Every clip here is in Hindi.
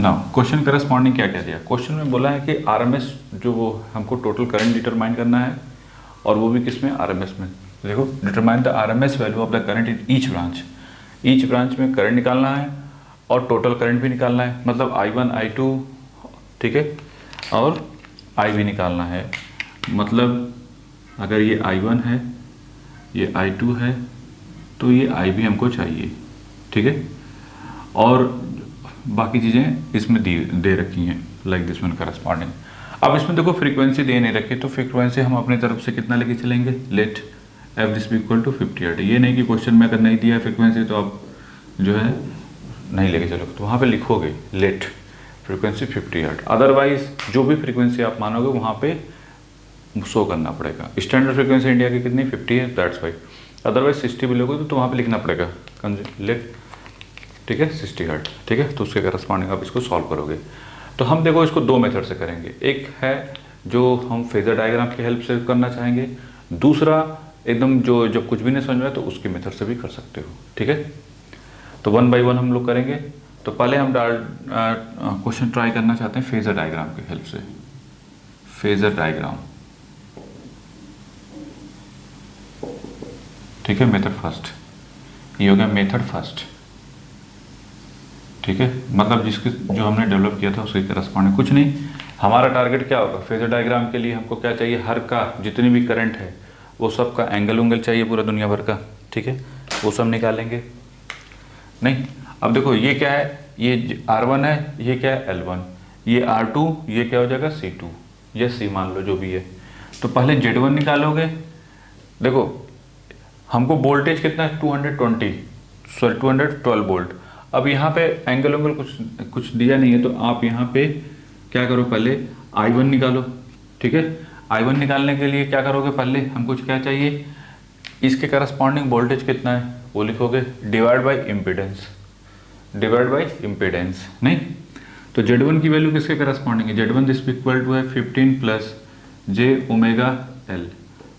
ना क्वेश्चन करस्पॉन्डिंग क्या दिया, क्वेश्चन में बोला है कि आरएमएस जो वो हमको टोटल करंट डिटरमाइन करना है, और वो भी किस में, आरएमएस में। देखो, determine the RMS value of the current in each branch में करंट निकालना है और टोटल करंट भी निकालना है, मतलब I1 I2, ठीक है, और I भी निकालना है। मतलब अगर ये I1 है, ये I2 है, तो ये I भी हमको चाहिए, ठीक है। और बाकी चीज़ें इसमें दे रखी हैं, लाइक दिस वन करस्पॉन्डिंग। अब इसमें देखो फ्रीक्वेंसी दे नहीं रखी, तो फ्रीक्वेंसी हम अपनी तरफ से कितना लेके चलेंगे, let F this be equal to 50 hertz. ये नहीं कि क्वेश्चन में अगर नहीं दिया है फ्रीक्वेंसी तो आप जो है नहीं लेके चलोगे, तो वहाँ पे लिखोगे लेट फ्रीक्वेंसी 50 हर्ट्ज, अदरवाइज जो भी फ्रीक्वेंसी आप मानोगे वहाँ पे शो करना पड़ेगा। स्टैंडर्ड फ्रीक्वेंसी इंडिया की कितनी 50 है, दैट्स वाई, अदरवाइज 60 भी लोगे तो वहाँ पे लिखना पड़ेगा लेट, ठीक है, 60 हर्ट्ज, ठीक है। तो उसके करस्पॉन्डिंग आप इसको सॉल्व करोगे। तो हम देखो इसको दो मेथड से करेंगे, एक है जो हम फेजर डायग्राम की हेल्प से करना चाहेंगे, दूसरा एकदम जो जब कुछ भी नहीं समझ में आए तो उसकी मेथड से भी कर सकते हो, ठीक है। तो 1 बाय 1 हम लोग करेंगे। तो पहले हम क्वेश्चन ट्राई करना चाहते हैं फेजर डायग्राम की हेल्प से। फेजर डायग्राम, ठीक है, मेथड फर्स्ट, ये हो गया मेथड फर्स्ट, ठीक है। मतलब जिसके जो हमने डेवलप किया था उसके करस्पॉन्डिंग कुछ नहीं। हमारा टारगेट क्या होगा फेजर डायग्राम के लिए, हमको क्या चाहिए, हर का जितनी भी करंट है वो सब का एंगल उंगल चाहिए पूरा दुनिया भर का, ठीक है, वो सब निकालेंगे। नहीं, अब देखो ये क्या है, ये R1 है, ये क्या है L1, ये R2, ये क्या हो जाएगा C2 या C मान लो जो भी है। तो पहले Z1 निकालोगे। देखो हमको वोल्टेज कितना है 212 वोल्ट। अब यहाँ पे एंगल उंगल कुछ दिया नहीं है, तो आप यहाँ पे क्या करो, पहले I1 निकालो, ठीक है। I1 निकालने के लिए क्या करोगे, पहले हमको क्या चाहिए, इसके करस्पॉन्डिंग वोल्टेज कितना है वो लिखोगे, divide by impedance, divide by impedance. नहीं, तो Z1 की वैल्यू किसके करस्पॉन्डिंग है, Z1 दिस इक्वल टू है 15 प्लस जे ओमेगा एल।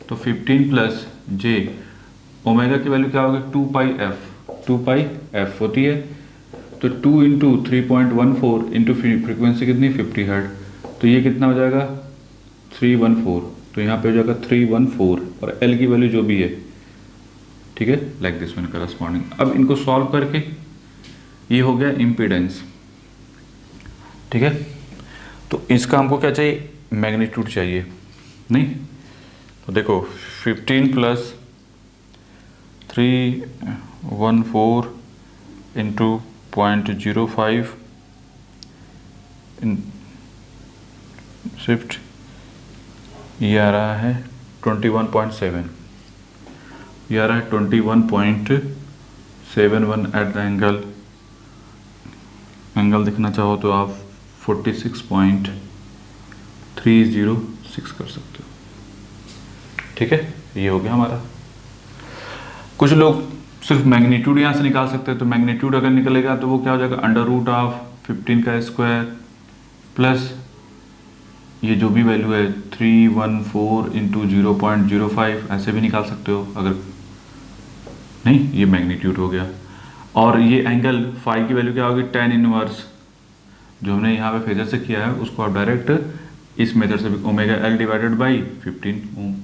तो 15 प्लस जे ओमेगा की वैल्यू क्या होगी 2 पाई एफ होती है। तो 2 इंटू 3.14 इंटू फ्रीक्वेंसी कितनी 50 हर्ट्ज, तो ये कितना हो जाएगा 314। तो यहाँ पे हो जाएगा 314 और एल की वैल्यू जो भी है, ठीक है, लाइक दिस वन करस्पॉन्डिंग। अब इनको सॉल्व करके ये हो गया इम्पीडेंस, ठीक है। तो इसका हमको क्या चाहिए, मैग्नीट्यूड चाहिए। नहीं, तो देखो 15 प्लस 314 इंटू 0.05 इन शिफ्ट, ये आ रहा है 21.7, ये आ रहा है 21.71 एट द एंगल देखना चाहो तो आप 46.306 कर सकते हो, ठीक है। ये हो गया हमारा। कुछ लोग सिर्फ मैग्नीट्यूड यहाँ से निकाल सकते हैं, तो मैग्नीट्यूड अगर निकलेगा तो वो क्या हो जाएगा √15 का स्क्वायर प्लस ये जो भी वैल्यू है 314 इंटू 0.05, ऐसे भी निकाल सकते हो अगर नहीं, ये मैग्नीट्यूड हो गया। और ये एंगल फाई की वैल्यू क्या होगी tan इनवर्स, जो हमने यहाँ पे फेजर से किया है उसको आप डायरेक्ट इस मेथड से भी ओमेगा एल डिवाइडेड बाई 15 ओम।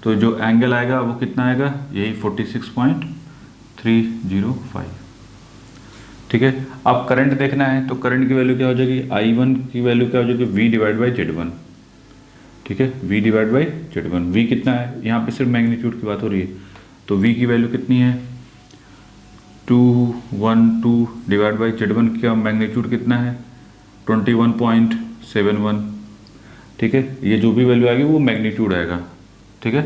तो जो एंगल आएगा वो कितना आएगा, यही 46.305, ठीक है। अब करंट देखना है, तो करंट की वैल्यू क्या हो जाएगी, I1 की वैल्यू क्या हो जाएगी V डिवाइड बाई Z1, ठीक है, V divide by Z1। V कितना है, यहाँ पे सिर्फ मैग्नीट्यूड की बात हो रही है, तो V की वैल्यू कितनी है 212 डिवाइड बाई Z1 का मैग्नीट्यूड कितना है 21.71, ठीक है। ये जो भी वैल्यू आएगी वो मैग्नीट्यूड आएगा, ठीक है।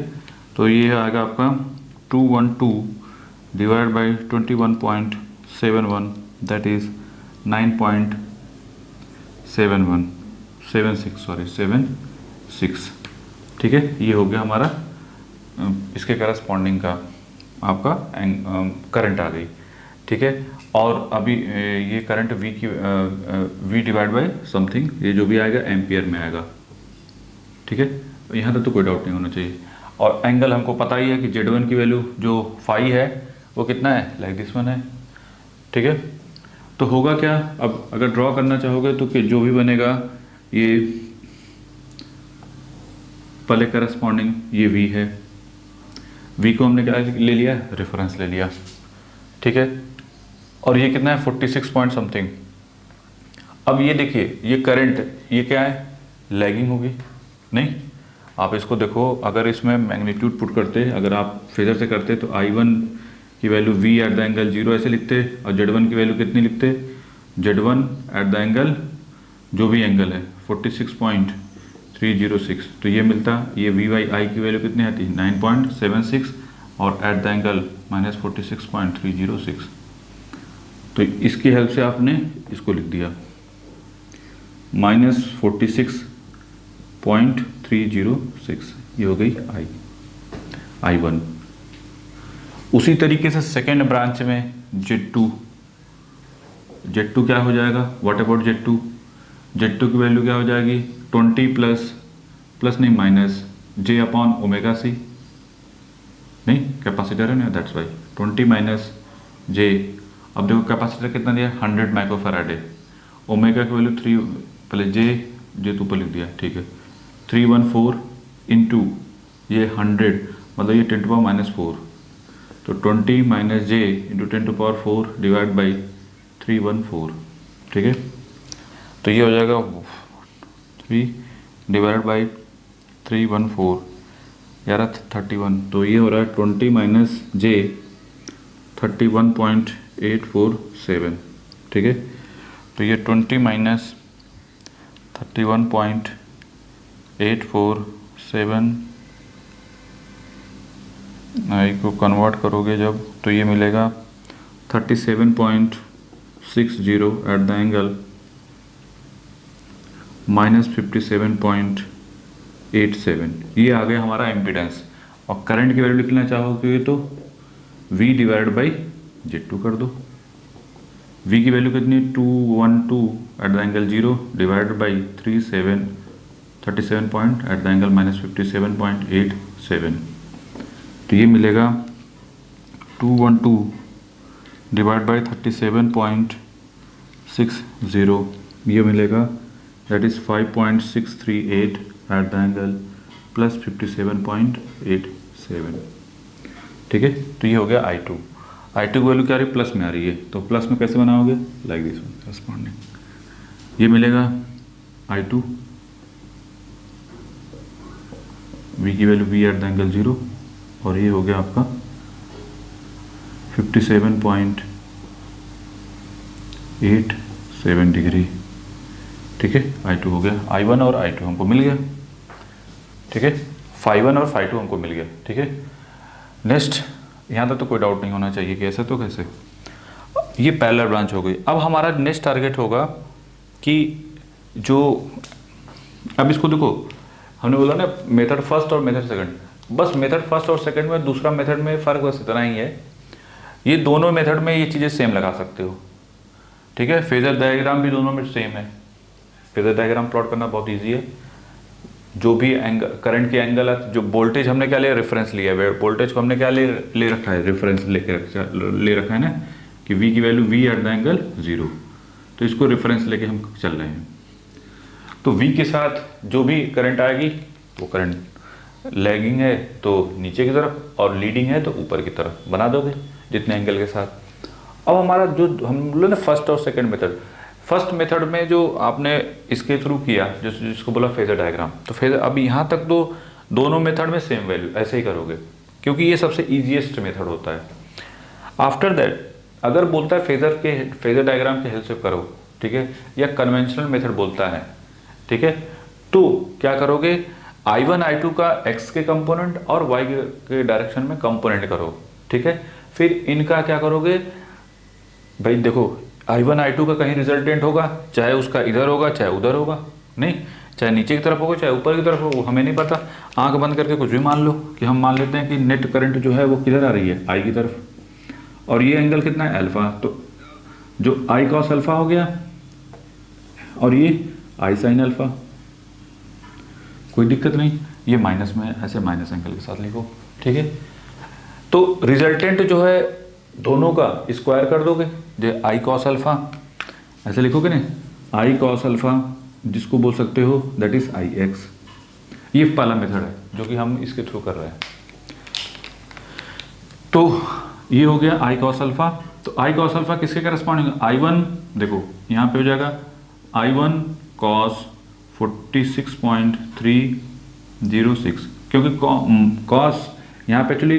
तो ये आएगा आपका 212 डिवाइड बाई 21.71, दैट इज 9.76, ठीक है। ये हो गया हमारा इसके करस्पॉन्डिंग का आपका करंट आ गई, ठीक है। और अभी ये current V divide by something, ये जो भी आएगा एम्पियर में आएगा, ठीक है। यहाँ तक तो कोई डाउट नहीं होना चाहिए। और एंगल हमको पता ही है कि Z1 की वैल्यू जो फाई है वो कितना है, लाइक दिस वन है, ठीक है। तो होगा क्या, अब अगर ड्रॉ करना चाहोगे तो कि जो भी बनेगा ये पहले करस्पॉन्डिंग ये v है, v को हमने क्या ले लिया, रेफरेंस ले लिया, ठीक है। और ये कितना है 46 पॉइंट समथिंग। अब ये देखिए ये करंट ये क्या है, लैगिंग होगी नहीं। आप इसको देखो, अगर इसमें मैग्नीट्यूड पुट करते, अगर आप फेजर से करते तो I1 की value v at the angle 0 ऐसे लिखते, और Z1 की वैल्यू कितनी लिखते, Z1 एट द एंगल जो भी एंगल है 46.306, तो ये मिलता, ये v बाई आई की वैल्यू कितनी आती 9.76 और एट द एंगल माइनस 46.306। तो इसकी हेल्प से आपने इसको लिख दिया माइनस 46.306, ये हो गई I1। उसी तरीके से सेकेंड ब्रांच में Z2 क्या हो जाएगा, व्हाट अबाउट Z2 की वैल्यू क्या हो जाएगी 20 प्लस नहीं minus J upon omega C, नहीं कैपेसिटर है ना, दैट्स वाई 20 माइनस J। अब देखो कैपेसिटर कितना दिया 100 माइक्रोफैराड है, ओमेगा की वैल्यू 3, पहले J तो ऊपर लिख दिया, ठीक है 314 इंटू ये 100 मतलब ये 10⁻⁴, तो 20 minus J into 10⁴ divide by 314, ठीक है। तो ये हो जाएगा 3 डिवाइड बाई 314 यार 31, तो ये हो रहा है 20 माइनस J 31.847, ठीक है। तो ये 20 माइनस 31.847 आई को कन्वर्ट करोगे जब, तो ये मिलेगा 37.60 एट द एंगल माइनस 57.87, ये आ गया हमारा इम्पीडेंस। और करंट की वैल्यू लिखना चाहोगे तो V डिवाइड बाई Z2 कर दो। V की वैल्यू कितनी 212 at the angle 0 divide by 37 point at the angle minus 57.87, तो ये मिलेगा 212 डिवाइड बाई 37.60, ये मिलेगा that is 5.638 at the angle plus 57.87, ठीक है। तो ये हो गया I2 की वैल्यू क्या आ रही है, प्लस में आ रही है, तो प्लस में कैसे बनाओगे, लाइक दिस वन करस्पॉन्डिंग, ये मिलेगा I2 V की value V at the angle 0 और ये हो गया आपका 57.87 डिग्री, ठीक है। I2 हो गया, I1 और I2 हमको मिल गया, ठीक है। φ1 और φ2 हमको मिल गया, ठीक है। नेक्स्ट यहाँ तक तो कोई डाउट नहीं होना चाहिए कि ऐसे तो कैसे, ये पैरेलल ब्रांच हो गई। अब हमारा नेक्स्ट टारगेट होगा कि जो, अब इसको देखो हमने बोला ना मेथड फर्स्ट और मेथड सेकंड, बस मेथड फर्स्ट और सेकंड में दूसरा मेथड में फ़र्क बस इतना ही है, ये दोनों मेथड में ये चीज़ें सेम लगा सकते हो, ठीक है। फेजर डायग्राम भी दोनों में सेम है, फेजर डायग्राम प्लॉट करना बहुत ईजी है। जो भी एंगल करंट के एंगल है, जो वोल्टेज हमने क्या लिया, रेफरेंस लिया है, वोल्टेज को हमने क्या ले रखा है, रेफरेंस ले रखा है ना, कि V की value V at the angle 0, तो इसको रेफरेंस लेके हम चल रहे हैं। तो V के साथ जो भी करंट आएगी वो करंट लैगिंग है तो नीचे की तरफ और लीडिंग है तो ऊपर की तरफ बना दोगे जितने एंगल के साथ। अब हमारा जो हम लोग ने फर्स्ट और सेकंड मेथड, फर्स्ट मेथड में जो आपने इसके थ्रू किया जिसको बोला फेजर डायग्राम, तो फेजर अब यहाँ तक तो दोनों मेथड में सेम वैल्यू ऐसे ही करोगे क्योंकि ये सबसे ईजीएस्ट मेथड होता है। आफ्टर दैट अगर बोलता है फेजर डायग्राम के हेल्प से करो, ठीक है, या कन्वेंशनल मेथड बोलता है, ठीक है, तो क्या करोगे, I1 I2 का x के कंपोनेंट और y के डायरेक्शन में कंपोनेंट करो, ठीक है। फिर इनका क्या करोगे, भाई देखो I1 I2 का कहीं रिजल्टेंट होगा, चाहे उसका इधर होगा चाहे उधर होगा, नहीं चाहे नीचे की तरफ होगा चाहे ऊपर की तरफ होगा, हमें नहीं पता, आंख बंद करके कुछ भी मान लो कि हम मान लेते हैं कि नेट करंट जो है वो किधर आ रही है, I की तरफ, और ये एंगल कितना है अल्फा, तो जो I कॉस अल्फा हो गया और ये I साइन अल्फा, कोई दिक्कत नहीं, ये माइनस में ऐसे माइनस एंगल के साथ लिखो, ठीक है। तो रिजल्टेंट जो है दोनों का स्क्वायर कर दोगे, जो I कॉस अल्फा ऐसे लिखोगे ना, आई कॉस अल्फा, जिसको बोल सकते हो दैट इज आई एक्स। ये पहला मेथड है जो कि हम इसके थ्रू कर रहे हैं। तो ये हो गया आई कॉस अल्फा। तो आई कॉस अल्फा किसके करस्पॉन्डिंग, आई वन, देखो यहाँ पे हो जाएगा आई वन कॉस 46.306, क्योंकि कॉस यहाँ पे एक्चुअली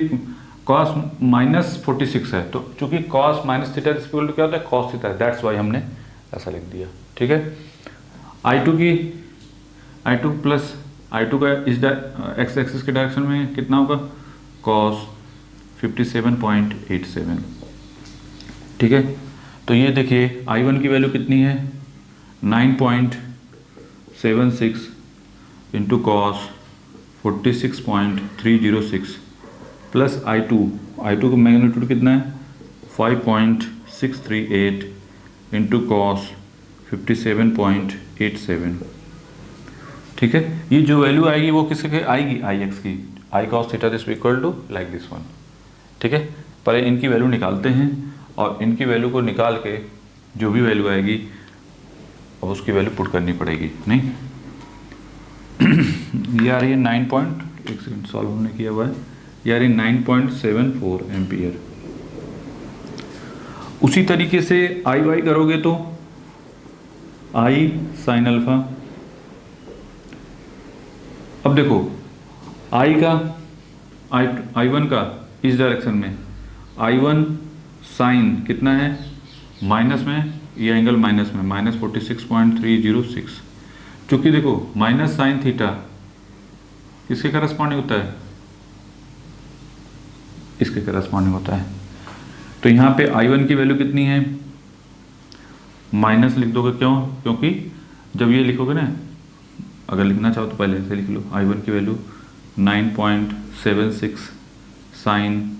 कॉस -46 है, तो चूंकि cos minus theta equal to क्या होता है, कॉस थीटा, दैट्स वाई हमने ऐसा लिख दिया। ठीक है, I2 की I2 प्लस I2 का इस एक्स एक्सिस के डायरेक्शन में कितना होगा, कॉस 57.87। ठीक है, तो ये देखिए I1 की वैल्यू कितनी है, 9.76 इंटू कॉस 46.306 प्लस I2 का मैग्नीट्यूड कितना है 5.638 इंटू कॉस 57.87। ठीक है, ये जो वैल्यू आएगी वो किसके आएगी, आई एक्स की, I cos theta this equal to like this one. ठीक है, पहले इनकी वैल्यू निकालते हैं और इनकी वैल्यू को निकाल के जो भी वैल्यू आएगी अब उसकी वैल्यू पुट करनी पड़ेगी। नहीं ये आ रही है 9 पॉइंट, एक सेकंड सॉल्व हमने किया हुआ है, ये आ रही 9.74 एम्पियर। उसी तरीके से आई वाई करोगे तो आई साइन अल्फा। अब देखो आई का आई वन का इस डायरेक्शन में आई वन साइन कितना है, माइनस में, ये एंगल माइनस में, -46.306। चूंकि देखो माइनस साइन थीटा किसके करस्पॉन्डिंग होता है, इसके करस्पॉन्डिंग होता है। तो यहाँ पे I1 की वैल्यू कितनी है, माइनस लिख दोगे, क्यों, क्योंकि जब ये लिखोगे ना, अगर लिखना चाहो तो पहले ऐसे लिख लो, I1 की वैल्यू 9.76 साइन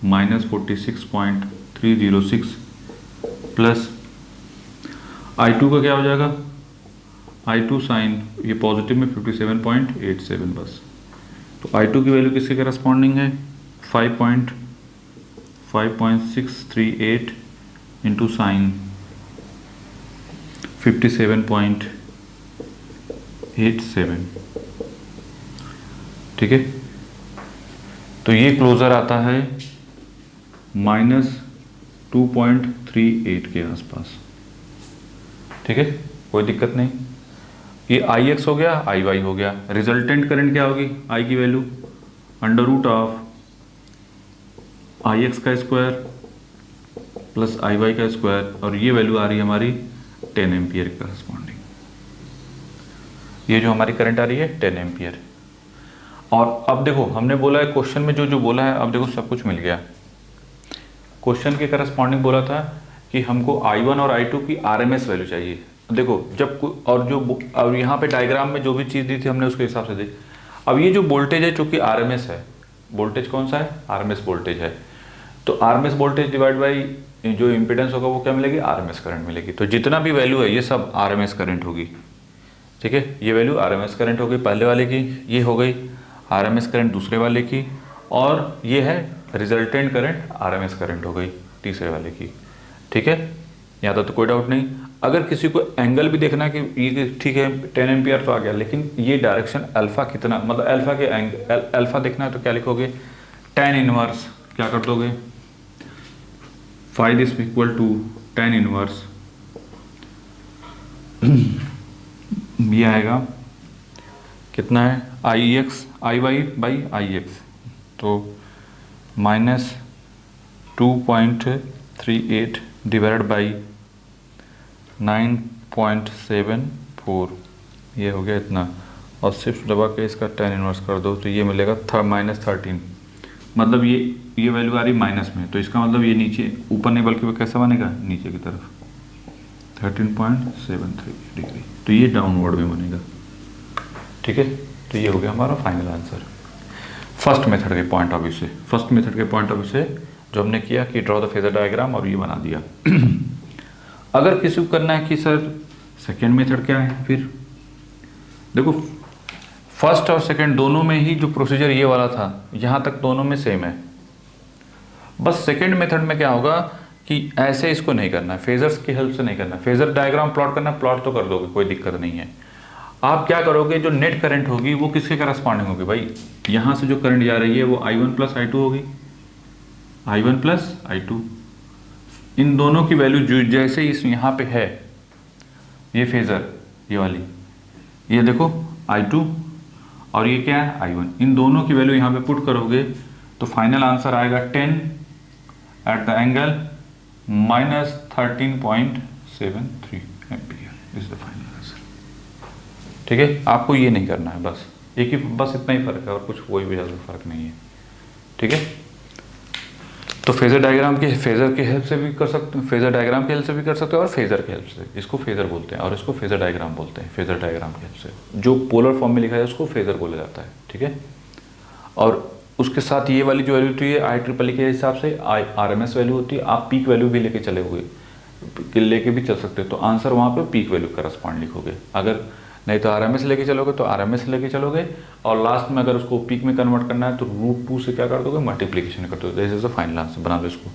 -46.306 प्लस I2 का क्या हो जाएगा, I2 साइन, ये पॉजिटिव में 57.87 बस। तो I2 की वैल्यू किसके करस्पॉन्डिंग है, 5.638 इंटू साइन 57.87। ठीक है, तो ये क्लोजर आता है -2.38 के आसपास। ठीक है, कोई दिक्कत नहीं। ये आई एक्स हो गया, आई वाई हो गया। रिजल्टेंट करंट क्या होगी, आई की वैल्यू √ ऑफ आई एक्स का स्क्वायर प्लस आई वाई का स्क्वायर, और ये वैल्यू आ रही है हमारी 10 एम्पियर के करस्पॉन्डिंग। ये जो हमारी करंट आ रही है 10 एम्पियर। और अब देखो हमने बोला है क्वेश्चन में जो जो बोला है, अब देखो सब कुछ मिल गया। क्वेश्चन के करस्पॉन्डिंग बोला था कि हमको I1 और I2 की RMS वैल्यू चाहिए। देखो जब और यहाँ पे डायग्राम में जो भी चीज़ दी थी हमने उसके हिसाब से दी। अब ये जो वोल्टेज है चूंकि RMS है, वोल्टेज कौन सा है, RMS वोल्टेज है, तो RMS वोल्टेज डिवाइड बाई जो इम्पिडेंस होगा वो क्या मिलेगी, RMS करंट मिलेगी। तो जितना भी वैल्यू है ये सब RMS करंट होगी। ठीक है, ये वैल्यू RMS करंट हो गई पहले वाले की, ये हो गई RMS करंट दूसरे वाले की, और ये है रिजल्टेंट करंट RMS करंट हो गई तीसरे वाले की। ठीक है, यहाँ तक तो कोई डाउट नहीं। अगर किसी को एंगल भी देखना है कि ये ठीक है 10 एम्पियर तो आ गया, लेकिन ये डायरेक्शन अल्फा कितना, मतलब अल्फा के अल्फा देखना है तो क्या लिखोगे, tan इनवर्स, क्या कर दोगे, phi this equal to tan inverse, ये आएगा कितना है, I X I Y by I X, तो -2.38 डिवाइड बाई 9.74, ये हो गया इतना, और सिर्फ दबा के इसका tan इनवर्स कर दो तो ये मिलेगा -13। मतलब ये वैल्यू आ रही माइनस में, तो इसका मतलब ये नीचे ऊपर नहीं बल्कि वो कैसा बनेगा, नीचे की तरफ 13.73 डिग्री, तो ये डाउनवर्ड में बनेगा। ठीक है, तो ये हो गया हमारा फाइनल आंसर फर्स्ट मेथड के पॉइंट ऑफ व्यू से। फर्स्ट मेथड के पॉइंट ऑफ व्यू से जो हमने किया कि ड्रॉ द फेजर डायग्राम और ये बना दिया। अगर किसी को करना है कि सर सेकेंड मेथड क्या है, फिर देखो फर्स्ट और सेकेंड दोनों में ही जो प्रोसीजर ये वाला था, यहाँ तक दोनों में सेम है। बस सेकेंड मेथड में क्या होगा कि ऐसे इसको नहीं करना है, फेजर्स की हेल्प से नहीं करना है। फेजर डायग्राम प्लॉट करना, प्लॉट तो कर दोगे, कोई दिक्कत नहीं है। आप क्या करोगे, जो नेट करंट होगी वो किसके करस्पॉन्डिंग होगी भाई, यहाँ से जो करंट जा रही है वो I1 प्लस I2 होगी, I1 प्लस I2। इन दोनों की वैल्यू जो जैसे इस यहाँ पे है ये फेजर, ये वाली, ये देखो I2 और ये क्या है I1, इन दोनों की वैल्यू यहाँ पे पुट करोगे तो फाइनल आंसर आएगा 10 at the angle -13.73 ampere, this is the final answer. ठीक है, आपको ये नहीं करना है, बस एक ही, बस इतना ही फर्क है और कुछ कोई भी ज़्यादा फर्क नहीं है। ठीक है, तो फेजर डायग्राम की, फेजर की हेल्प से भी कर सकते, फेजर डायग्राम की हेल्प से भी कर सकते हो और फेजर की हेल्प से, इसको फेजर बोलते हैं और इसको फेजर डायग्राम बोलते हैं। फेजर डायग्राम की हेल्प से जो पोलर फॉर्म में लिखा है उसको फेजर बोला जाता है। ठीक है, और उसके साथ ये वाली जो वैल्यू होती है IEEE के हिसाब से RMS वैल्यू होती है। आप पीक वैल्यू भी लेके चले हुए, लेके भी चल सकते हो, तो आंसर वहाँ पे पीक वैल्यू करस्पॉन्ड लिखोगे। अगर नहीं तो RMS लेके चलोगे तो RMS लेके चलोगे, और लास्ट में अगर उसको पीक में कन्वर्ट करना है तो √2 से क्या कर दोगे, मल्टीप्लीकेशन कर दोगे। This is the final answer, बना लो इसको।